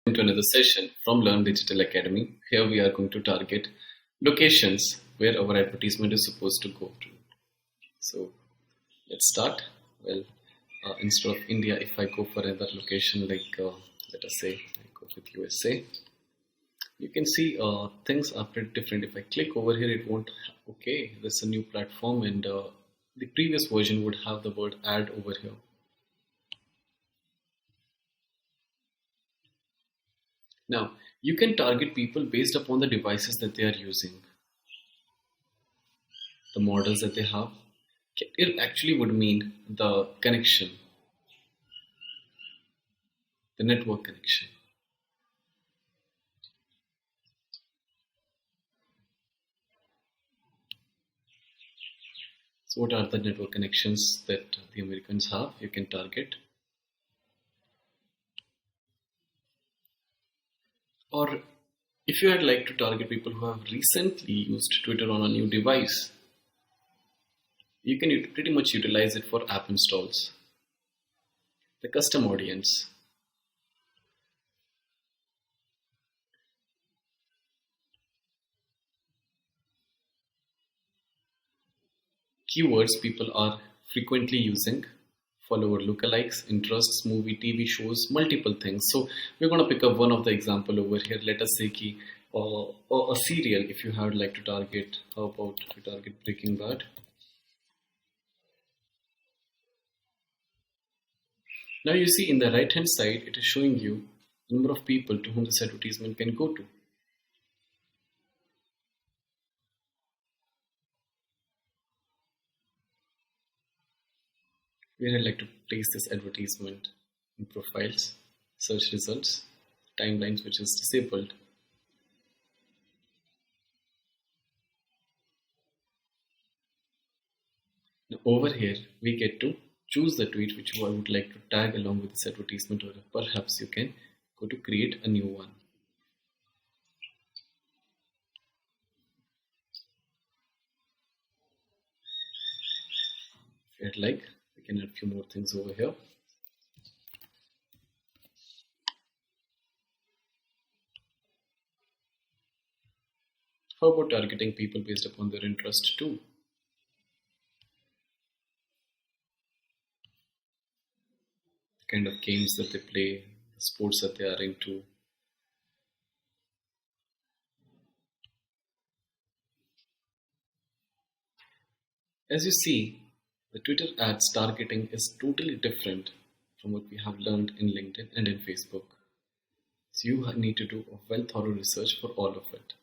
Into another session from Learn Digital Academy. Here we are going to target locations where our advertisement is supposed to go to. So let's start. Well, instead of India, if I go for another location like let us say I go with USA, you can see things are pretty different. If I click over here, it won't. Okay, this is a new platform, and the previous version would have the word ad over here. Now, you can target people based upon the devices that they are using, the models that they have. It actually would mean the connection, the network connection. So, what are the network connections that the Americans have? You can target. Or if you had like to target people who have recently used Twitter on a new device, you can pretty much utilize it for app installs. The custom audience. Keywords people are frequently using, follower lookalikes, interests, movie, TV shows, multiple things. So we're going to pick up one of the example over here. Let us say ki, a serial, if you had like to target, how about to target Breaking Bad? Now you see in the right hand side, it is showing you number of people to whom this advertisement can go to. Where I'd like to place this advertisement in profiles, search results, timelines which is disabled. Now over here we get to choose the tweet which I would like to tag along with this advertisement, or perhaps you can go to create a new one. If you'd like, we can add a few more things over here. How about targeting people based upon their interest too? The kind of games that they play, the sports that they are into. As you see, the Twitter ads targeting is totally different from what we have learned in LinkedIn and in Facebook. So you need to do a well thorough research for all of it.